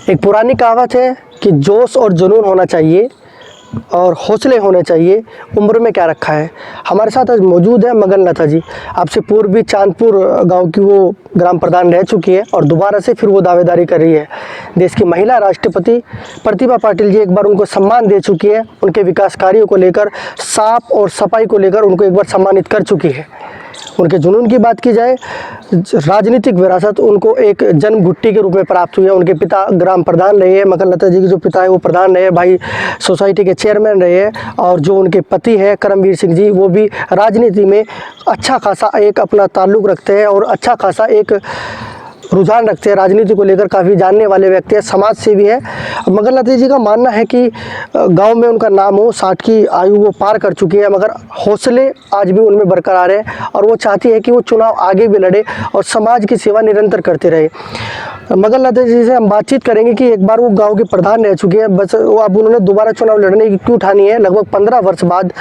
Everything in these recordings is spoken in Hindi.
एक पुरानी कहावत है कि जोश और जुनून होना चाहिए और हौसले होने चाहिए, उम्र में क्या रखा है। हमारे साथ आज मौजूद है मगन लता जी। आपसे पूर्व भी चांदपुर गांव की वो ग्राम प्रधान रह चुकी है और दोबारा से फिर वो दावेदारी कर रही है। देश की महिला राष्ट्रपति प्रतिभा पाटिल जी एक बार उनको सम्मान दे चुकी है। उनके विकास कार्यों को लेकर, साफ और सफाई को लेकर उनको एक बार सम्मानित कर चुकी है। उनके जुनून की बात की जाए, राजनीतिक विरासत उनको एक जन्म घुट्टी के रूप में प्राप्त हुई है। उनके पिता ग्राम प्रधान रहे हैं, मगन लता जी के जो पिता है वो प्रधान रहे, भाई सोसाइटी के चेयरमैन रहे हैं, और जो उनके पति है करमवीर सिंह जी वो भी राजनीति में अच्छा खासा एक अपना ताल्लुक़ रखते हैं और अच्छा खासा एक रुझान रखते हैं। राजनीति को लेकर काफ़ी जानने वाले व्यक्ति हैं, समाज सेवी है। मगन लता जी का मानना है कि गांव में उनका नाम हो, 60 की आयु वो पार कर चुकी है, मगर हौसले आज भी उनमें बरकरार है और वो चाहती है कि वो चुनाव आगे भी लड़े और समाज की सेवा निरंतर करते रहे। मगन लता जी से हम बातचीत करेंगे कि एक बार वो गाँव के प्रधान रह चुके हैं, बस वो अब उन्होंने दोबारा चुनाव लड़ने की क्यों ठानी है। लगभग 15 वर्ष बाद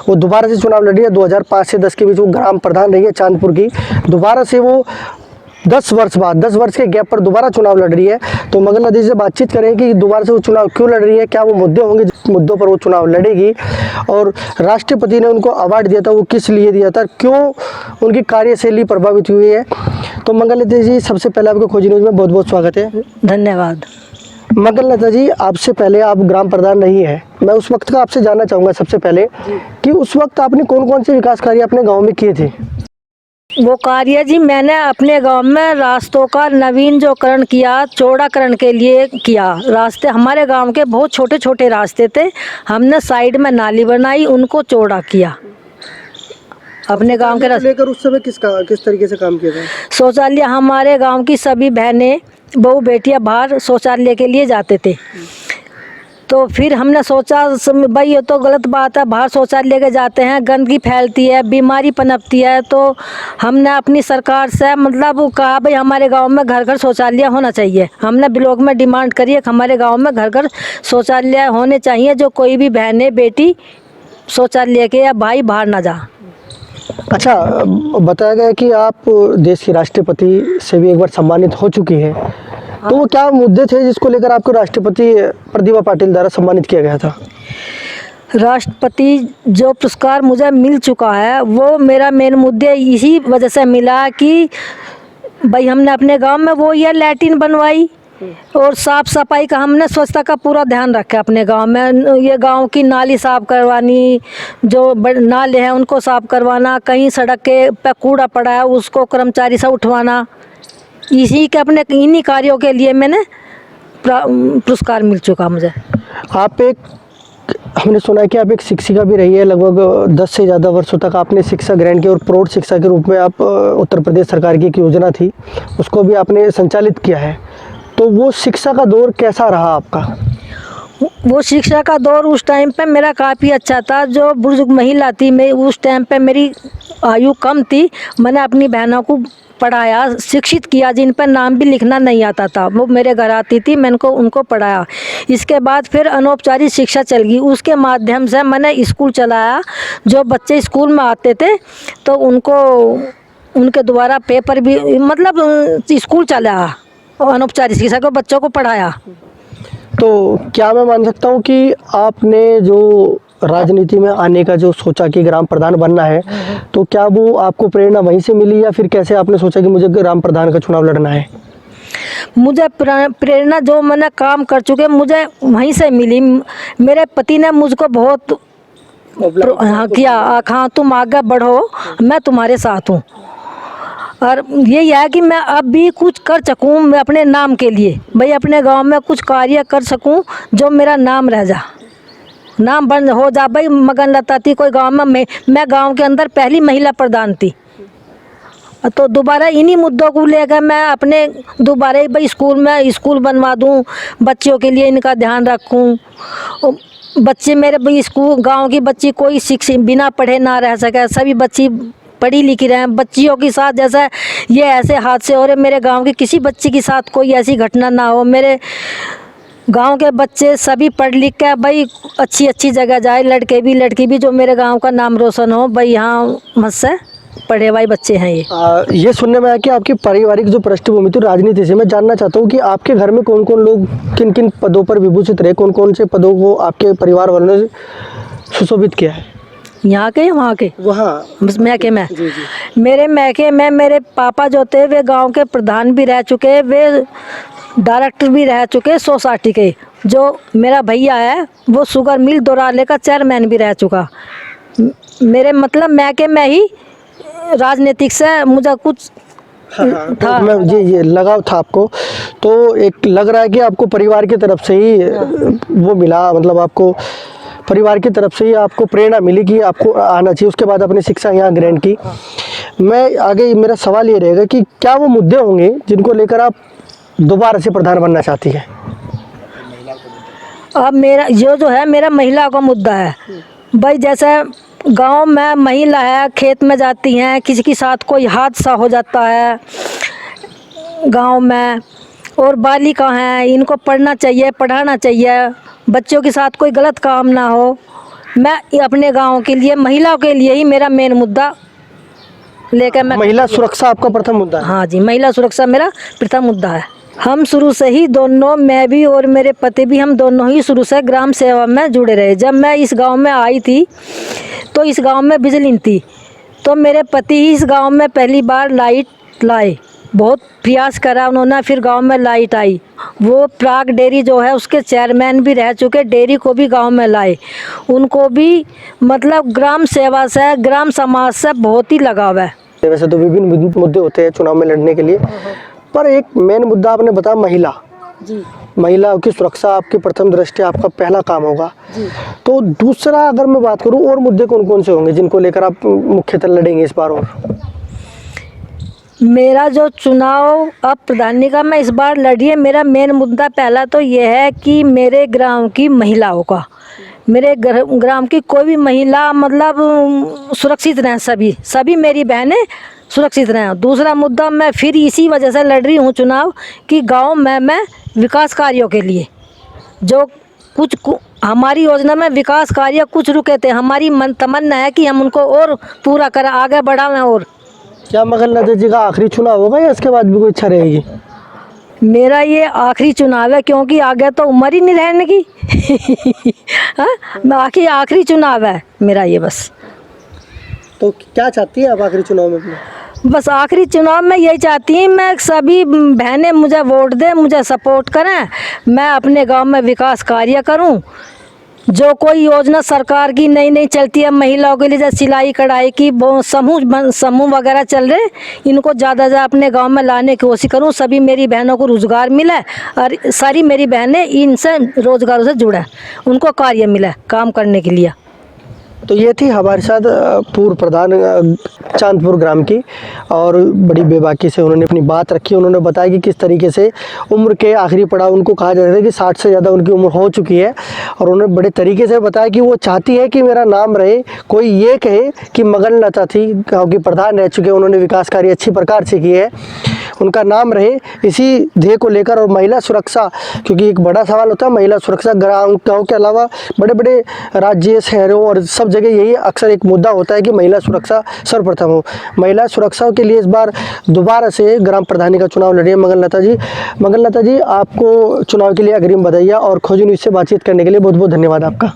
वो दोबारा से चुनाव लड़ी है। 2005 से 10 के बीच वो ग्राम प्रधान रही है चांदपुर की। दोबारा से वो 10 वर्ष बाद, 10 वर्ष के गैप पर दोबारा चुनाव लड़ रही है। तो मगन लता जी से बातचीत करें कि दोबारा से वो चुनाव क्यों लड़ रही है, क्या वो मुद्दे होंगे जिस मुद्दों पर वो चुनाव लड़ेगी, और राष्ट्रपति ने उनको अवार्ड दिया था वो किस लिए दिया था, क्यों उनकी कार्यशैली प्रभावित हुई है। तो मगन लता जी, सबसे पहले आपको खोजी न्यूज़ में बहुत बहुत स्वागत है। धन्यवाद। मगन लता जी, आपसे पहले आप ग्राम प्रधान नहीं है, मैं उस वक्त का आपसे जानना चाहूँगा सबसे पहले कि उस वक्त आपने कौन कौन से विकास कार्य अपने गाँव में किए थे। वो कार्य जी मैंने अपने गांव में रास्तों का नवीन जो करण किया, चौड़ाकरण के लिए किया। रास्ते हमारे गांव के बहुत छोटे छोटे रास्ते थे, हमने साइड में नाली बनाई, उनको चौड़ा किया अपने गांव के रास्ते लेकर। उस समय किस तरीके से काम किया था। शौचालय, हमारे गांव की सभी बहनें बहू बेटियां बाहर शौचालय के लिए जाते थे, तो फिर हमने सोचा भाई ये तो गलत बात है, बाहर शौचालय लेके जाते हैं, गंदगी फैलती है, बीमारी पनपती है। तो हमने अपनी सरकार से मतलब कहा भाई हमारे गांव में घर घर शौचालय होना चाहिए। हमने ब्लॉक में डिमांड करी है कि हमारे गांव में घर घर शौचालय होने चाहिए, जो कोई भी बहनें बेटी शौचालय के या भाई बाहर ना जा। अच्छा, बताया गया कि आप देश की राष्ट्रपति से भी एक बार सम्मानित हो चुकी है, तो वो क्या मुद्दे थे जिसको लेकर आपको राष्ट्रपति प्रतिभा पाटिल द्वारा सम्मानित किया गया था। राष्ट्रपति जो पुरस्कार मुझे मिल चुका है वो मेरा मेन मुद्दे इसी वजह से मिला कि भाई हमने अपने गांव में वो ये लैट्रिन बनवाई और साफ़ सफाई का हमने स्वच्छता का पूरा ध्यान रखा अपने गांव में। ये गांव की नाली साफ़ करवानी, जो नाले हैं उनको साफ़ करवाना, कहीं सड़क के पे कूड़ा पड़ा है उसको कर्मचारी से उठवाना, इसी के अपने इन्हीं कार्यों के लिए मैंने पुरस्कार मिल चुका मुझे। हमने सुना है कि आप एक शिक्षिका भी रही है, लगभग 10 से ज़्यादा वर्षों तक आपने शिक्षा ग्रहण की और प्रौढ़ शिक्षा के रूप में आप उत्तर प्रदेश सरकार की एक योजना थी उसको भी आपने संचालित किया है। तो वो शिक्षा का दौर कैसा रहा आपका। वो शिक्षा का दौर उस टाइम पे मेरा काफ़ी अच्छा था। जो बुजुर्ग महिला थी, मैं उस टाइम पे मेरी आयु कम थी, मैंने अपनी बहनों को पढ़ाया, शिक्षित किया, जिन पर नाम भी लिखना नहीं आता था वो मेरे घर आती थी, मैंने उनको पढ़ाया। इसके बाद फिर अनौपचारिक शिक्षा चल गई, उसके माध्यम से मैंने स्कूल चलाया। जो बच्चे स्कूल में आते थे तो उनको उनके द्वारा पेपर भी मतलब स्कूल चलाया, अनौपचारिक शिक्षा को बच्चों को पढ़ाया। तो क्या मैं मान सकता हूँ कि आपने जो राजनीति में आने का जो सोचा कि ग्राम प्रधान बनना है, तो क्या वो आपको प्रेरणा वहीं से मिली या फिर कैसे आपने सोचा कि मुझे ग्राम प्रधान का चुनाव लड़ना है। मुझे प्रेरणा जो मैंने काम कर चुके मुझे वहीं से मिली। मेरे पति ने मुझको बहुत किया, हाँ तुम आगे बढ़ो, मैं तुम्हारे साथ हूँ। और यही है कि मैं अब भी कुछ कर सकूँ मैं अपने नाम के लिए, भाई अपने गांव में कुछ कार्य कर सकूँ जो मेरा नाम रह जा, नाम बन हो जा। भाई मगन लता थी कोई गांव में, मैं गांव के अंदर पहली महिला प्रधान थी। तो दोबारा इन्हीं मुद्दों को लेकर मैं अपने दोबारा भाई स्कूल बनवा दूं, बच्चों के लिए इनका ध्यान रखूं। बच्चे मेरे भाई स्कूल गांव की बच्ची कोई शिक्षित बिना पढ़े ना रह सके, सभी बच्ची पढ़ी लिखी रहे। बच्चियों के साथ जैसा ये ऐसे हादसे हो रहे, मेरे गांव की किसी बच्ची के साथ कोई ऐसी घटना ना हो। मेरे गांव के बच्चे सभी पढ़ लिख के भाई अच्छी अच्छी जगह जाए, लड़के भी लड़की भी, जो मेरे गांव का नाम रोशन हो भाई यहाँ मुझसे पढ़े हुए बच्चे हैं ये। ये सुनने में आया कि आपकी पारिवारिक जो पृष्ठभूमि थी राजनीति से, मैं जानना चाहता हूँ कि आपके घर में कौन कौन लोग किन किन पदों पर विभूषित रहे, कौन कौन से पदों को आपके परिवार वालों ने सुशोभित किया है? यहाँ के या वहाँ के? वहाँ बस मैके में। जी जी। मेरे मैके में मेरे पापा जो थे वे गांव के प्रधान भी रह चुके, वे डायरेक्टर भी रह चुके सोसाइटी के। जो मेरा भैया है वो शुगर मिल दोराले का चेयरमैन भी रह चुका। मेरे मतलब मैके में ही राजनीतिक से मुझे कुछ हाँ, था। तो मैं ये लगाव था आपको, तो एक लग रहा है कि आपको परिवार की तरफ से ही वो मिला, मतलब आपको परिवार की तरफ से ही आपको प्रेरणा मिली कि आपको आना चाहिए। उसके बाद अपनी शिक्षा यहाँ ग्रहण की। मैं आगे मेरा सवाल ये रहेगा कि क्या वो मुद्दे होंगे जिनको लेकर आप दोबारा से प्रधान बनना चाहती हैं? अब मेरा जो है मेरा महिला का मुद्दा है भाई। जैसे गांव में महिला है, खेत में जाती हैं, किसी के साथ कोई हादसा हो जाता है गांव में, और बालिका हैं, इनको पढ़ना चाहिए, पढ़ाना चाहिए, बच्चों के साथ कोई गलत काम ना हो। मैं अपने गांव के लिए, महिलाओं के लिए ही मेरा मेन मुद्दा लेकर मैं। महिला सुरक्षा आपका प्रथम मुद्दा है? हाँ जी, महिला सुरक्षा मेरा प्रथम मुद्दा है। हम शुरू से ही दोनों, मैं भी और मेरे पति भी, हम दोनों ही शुरू से ग्राम सेवा में जुड़े रहे। जब मैं इस गांव में आई थी तो इस गांव में बिजली नहीं थी, तो मेरे पति ही इस गांव में पहली बार लाइट लाए। बहुत प्रयास करा उन्होंने, फिर गांव में लाइट आई। वो प्राग डेयरी जो है उसके चेयरमैन भी रह चुके, डेयरी को भी गांव में लाए। उनको भी मतलब ग्राम सेवा से, ग्राम समाज से बहुत ही लगाव है। वैसे तो विभिन्न मुद्दे होते हैं चुनाव में लड़ने के लिए, पर एक मेन मुद्दा आपने बताया महिला जी महिलाओं की सुरक्षा आपकी प्रथम दृष्टि आपका पहला काम होगा। जी। तो दूसरा अगर मैं बात करूं, और मुद्दे कौन कौन से होंगे जिनको लेकर आप मुख्यतः लड़ेंगे इस बार? और मेरा जो चुनाव अब प्रधानी का मैं इस बार लड़ी है, मेरा मेन मुद्दा पहला तो ये है कि मेरे ग्राम की महिलाओं का, मेरे ग्राम की कोई भी महिला मतलब सुरक्षित रहें, सभी मेरी बहनें सुरक्षित रहें। दूसरा मुद्दा मैं फिर इसी वजह से लड़ रही हूँ चुनाव कि गांव में मैं विकास कार्यों के लिए जो कुछ हमारी योजना में विकास कार्य कुछ रुके थे, हमारी तमन्ना है कि हम उनको और पूरा करें, आगे बढ़ावें। और क्या मगन नजर जी का आखिरी चुनाव होगा या इसके बाद भी कोई इच्छा रहेगी? मेरा ये आखिरी चुनाव है, क्योंकि आगे तो उम्र ही नहीं रहने की। हाँ, बाकी आखिरी चुनाव है मेरा ये बस। तो क्या चाहती है आप आखिरी चुनाव में अपने? बस आखिरी चुनाव में यही चाहती हूँ, मैं सभी बहनें मुझे वोट दें, मुझे सपोर्ट करें, मैं अपने गांव में विकास कार्य करूं। जो कोई योजना सरकार की नई नई चलती है महिलाओं के लिए, जैसे सिलाई कढ़ाई की समूह वगैरह चल रहे, इनको ज़्यादा ज़्यादा अपने गांव में लाने की कोशिश करूं। सभी मेरी बहनों को रोज़गार मिले और सारी मेरी बहनें इनसे रोज़गारों से जुड़े, उनको कार्य मिले काम करने के लिए। तो ये थी हमारे साथ पूर्व प्रधान चांदपुर ग्राम की, और बड़ी बेबाकी से उन्होंने अपनी बात रखी। उन्होंने बताया कि किस तरीके से उम्र के आखिरी पड़ाव, उनको कहा जाता है कि 60 से ज़्यादा उनकी उम्र हो चुकी है, और उन्होंने बड़े तरीके से बताया कि वो चाहती है कि मेरा नाम रहे, कोई ये कहे कि मगन लता थी, गाँव की प्रधान रह चुके, उन्होंने विकास कार्य अच्छी प्रकार से किए है, उनका नाम रहे, इसी ध्येय को लेकर। और महिला सुरक्षा, क्योंकि एक बड़ा सवाल होता है महिला सुरक्षा, गाँव के अलावा बड़े बड़े राज्य, शहरों और सब जगह यही अक्सर एक मुद्दा होता है कि महिला सुरक्षा सर्वप्रथम हो। महिला सुरक्षा के लिए इस बार दोबारा से ग्राम प्रधानी का चुनाव लड़ी है मगन लता जी। मगन लता जी, आपको चुनाव के लिए अग्रिम बधाई, और खोजी न्यूज़ से बातचीत करने के लिए बहुत बहुत धन्यवाद आपका।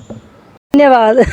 धन्यवाद।